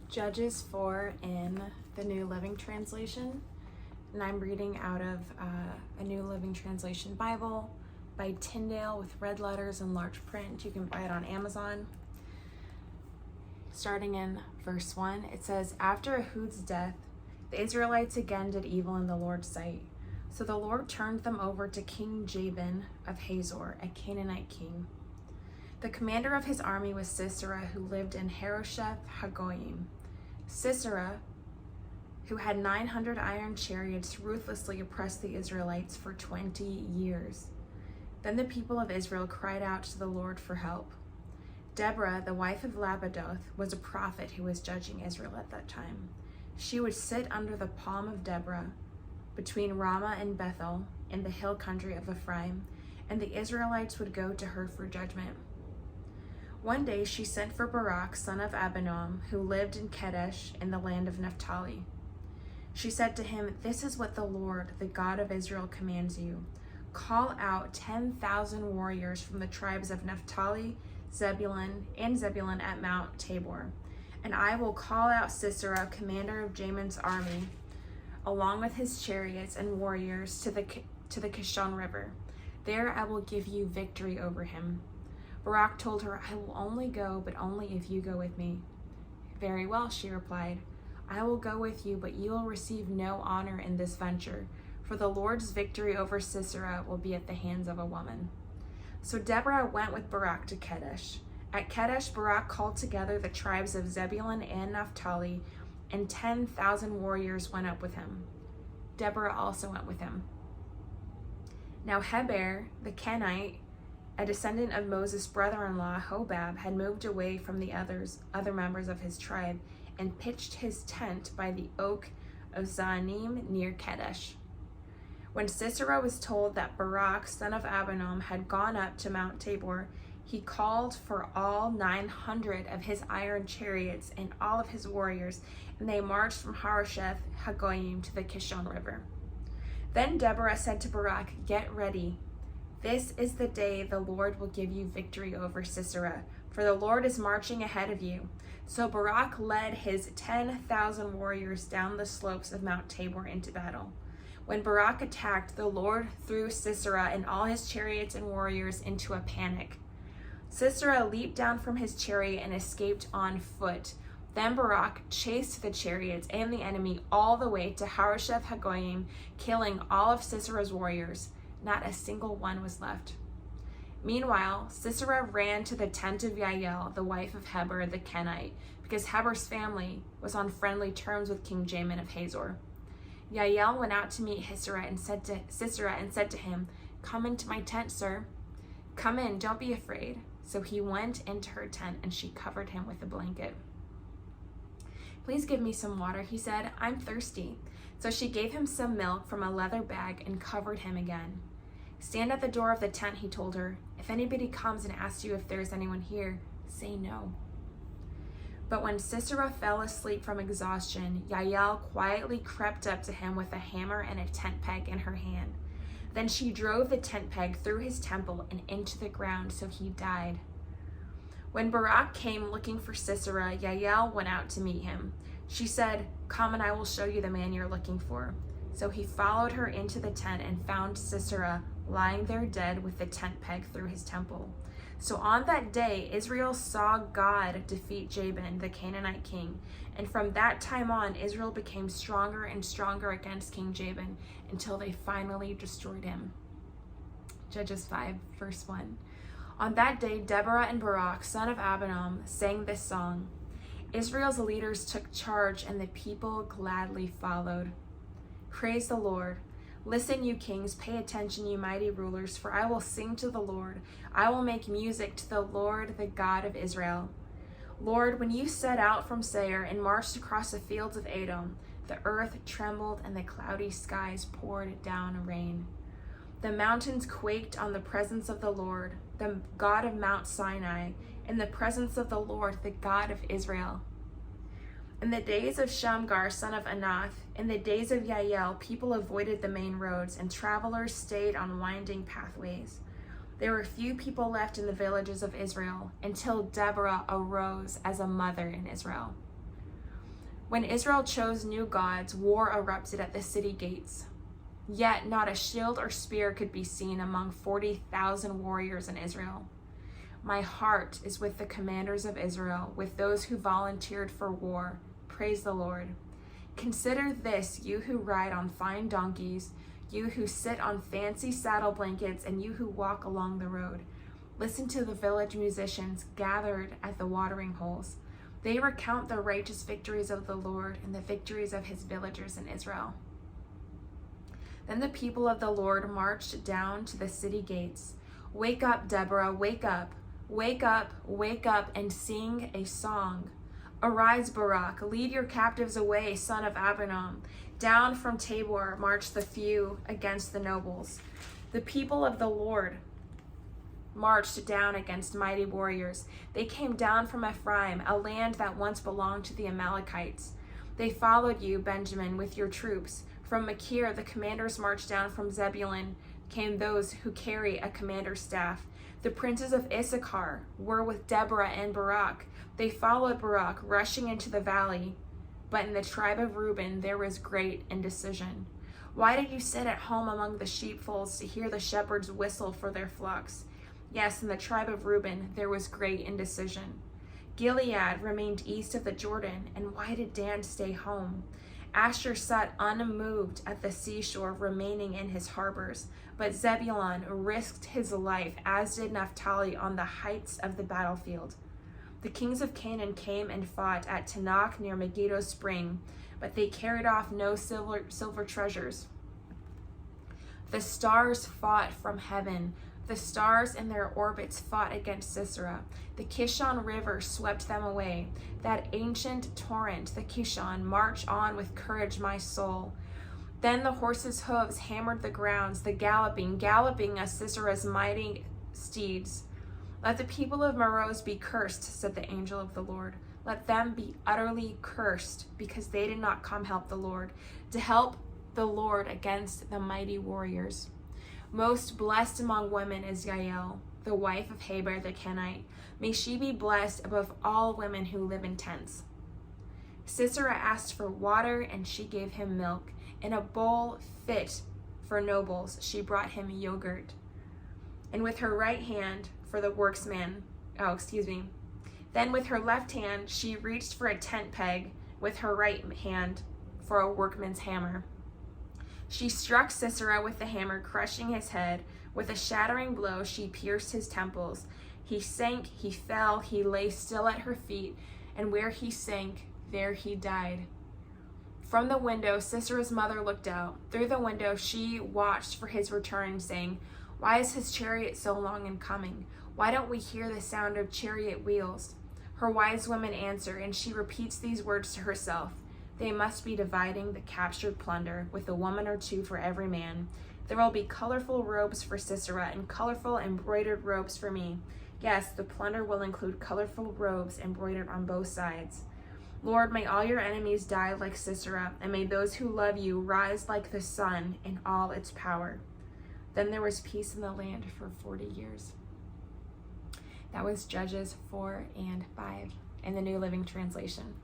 Judges 4 in the New Living Translation, and I'm reading out of a New Living Translation Bible by Tyndale with red letters and large print. You can buy it on Amazon. Starting in verse 1, it says, "After Ehud's death, the Israelites again did evil in the Lord's sight. So the Lord turned them over to King Jabin of Hazor, a Canaanite king. The commander of his army was Sisera, who lived in Harosheth Hagoyim. Sisera, who had 900 iron chariots, ruthlessly oppressed the Israelites for 20 years. Then the people of Israel cried out to the Lord for help. Deborah, the wife of Lapidoth, was a prophet who was judging Israel at that time. She would sit under the palm of Deborah, between Ramah and Bethel, in the hill country of Ephraim, and the Israelites would go to her for judgment. One day she sent for Barak, son of Abinoam, who lived in Kedesh in the land of Naphtali. She said to him, 'This is what the Lord, the God of Israel, commands you. Call out 10,000 warriors from the tribes of Naphtali, Zebulun at Mount Tabor, and I will call out Sisera, commander of Jamin's army, along with his chariots and warriors to the Kishon River. There I will give you victory over him.' Barak told her, 'I will only go, but only if you go with me.' 'Very well,' she replied. 'I will go with you, but you will receive no honor in this venture, for the Lord's victory over Sisera will be at the hands of a woman.' So Deborah went with Barak to Kedesh. At Kedesh, Barak called together the tribes of Zebulun and Naphtali, and 10,000 warriors went up with him. Deborah also went with him. Now Heber, the Kenite, a descendant of Moses' brother-in-law Hobab, had moved away from the other members of his tribe and pitched his tent by the oak of Zaanim near Kedesh. When Sisera was told that Barak, son of Abinoam, had gone up to Mount Tabor, he called for all 900 of his iron chariots and all of his warriors, and they marched from Harosheth Hagoyim to the Kishon River. Then Deborah said to Barak, 'Get ready. This is the day the Lord will give you victory over Sisera, for the Lord is marching ahead of you.' So Barak led his 10,000 warriors down the slopes of Mount Tabor into battle. When Barak attacked, the Lord threw Sisera and all his chariots and warriors into a panic. Sisera leaped down from his chariot and escaped on foot. Then Barak chased the chariots and the enemy all the way to Harosheth Hagoyim, killing all of Sisera's warriors. Not a single one was left. Meanwhile, Sisera ran to the tent of Yael, the wife of Heber the Kenite, because Heber's family was on friendly terms with King Jamin of Hazor. Yael went out to meet Sisera and said to him, 'Come into my tent, sir.' 'Come in, don't be afraid.' So he went into her tent and she covered him with a blanket. 'Please give me some water,' he said. 'I'm thirsty.' So she gave him some milk from a leather bag and covered him again. 'Stand at the door of the tent,' he told her. 'If anybody comes and asks you if there is anyone here, say no.' But when Sisera fell asleep from exhaustion, Yael quietly crept up to him with a hammer and a tent peg in her hand. Then she drove the tent peg through his temple and into the ground, so he died. When Barak came looking for Sisera, Yael went out to meet him. She said, 'Come and I will show you the man you're looking for.' So he followed her into the tent and found Sisera lying there dead with the tent peg through his temple. So on that day, Israel saw God defeat Jabin, the Canaanite king. And from that time on, Israel became stronger and stronger against King Jabin until they finally destroyed him." Judges 5, verse 1. On that day, Deborah and Barak, son of Abinoam, sang this song. Israel's leaders took charge and the people gladly followed. Praise the Lord. Listen, you kings, pay attention, you mighty rulers, for I will sing to the Lord. I will make music to the Lord, the God of Israel. Lord, when you set out from Seir and marched across the fields of Edom, the earth trembled and the cloudy skies poured down rain. The mountains quaked on the presence of the Lord, the God of Mount Sinai, in the presence of the Lord, the God of Israel. In the days of Shamgar, son of Anath, in the days of Yael, people avoided the main roads, and travelers stayed on winding pathways. There were few people left in the villages of Israel until Deborah arose as a mother in Israel. When Israel chose new gods, war erupted at the city gates. Yet not a shield or spear could be seen among 40,000 warriors in Israel. My heart is with the commanders of Israel, with those who volunteered for war. Praise the Lord. Consider this, you who ride on fine donkeys, you who sit on fancy saddle blankets, and you who walk along the road. Listen to the village musicians gathered at the watering holes. They recount the righteous victories of the Lord and the victories of his villagers in Israel. Then the people of the Lord marched down to the city gates. Wake up, Deborah, wake up. Wake up, and sing a song. Arise, Barak, lead your captives away, son of Abinoam. Down from Tabor marched the few against the nobles. The people of the Lord marched down against mighty warriors. They came down from Ephraim, a land that once belonged to the Amalekites. They followed you, Benjamin, with your troops. From Machir, the commanders marched down. From Zebulun came those who carry a commander's staff. The princes of Issachar were with Deborah and Barak. They followed Barak, rushing into the valley. But in the tribe of Reuben there was great indecision. Why did you sit at home among the sheepfolds to hear the shepherds whistle for their flocks? Yes, in the tribe of Reuben there was great indecision. Gilead remained east of the Jordan, and why did Dan stay home? Asher sat unmoved at the seashore, remaining in his harbors. But Zebulun risked his life, as did Naphtali on the heights of the battlefield. The kings of Canaan came and fought at Tanakh near Megiddo spring, but they carried off no silver treasures. The stars fought from heaven. The stars in their orbits fought against Sisera. The Kishon River swept them away. That ancient torrent, the Kishon, march on with courage, my soul. Then the horses' hooves hammered the grounds, the galloping as Sisera's mighty steeds. Let the people of Meroz be cursed, said the angel of the Lord. Let them be utterly cursed, because they did not come help the Lord, to help the Lord against the mighty warriors. Most blessed among women is Yael, the wife of Heber the Kenite. May she be blessed above all women who live in tents. Sisera asked for water, and she gave him milk. In a bowl fit for nobles, she brought him yogurt. And with her right hand for the Then with her left hand, she reached for a tent peg, with her right hand for a workman's hammer. She struck Sisera with the hammer, crushing his head. With a shattering blow, she pierced his temples. He sank, he fell, he lay still at her feet, and where he sank, there he died. From the window, Sisera's mother looked out. Through the window, she watched for his return, saying, "Why is his chariot so long in coming? Why don't we hear the sound of chariot wheels?" Her wise women answer, and she repeats these words to herself. They must be dividing the captured plunder, with a woman or two for every man. There will be colorful robes for Sisera, and colorful embroidered robes for me. Yes, the plunder will include colorful robes embroidered on both sides. Lord, may all your enemies die like Sisera, and may those who love you rise like the sun in all its power. Then there was peace in the land for 40 years. That was Judges 4 and 5 in the New Living Translation.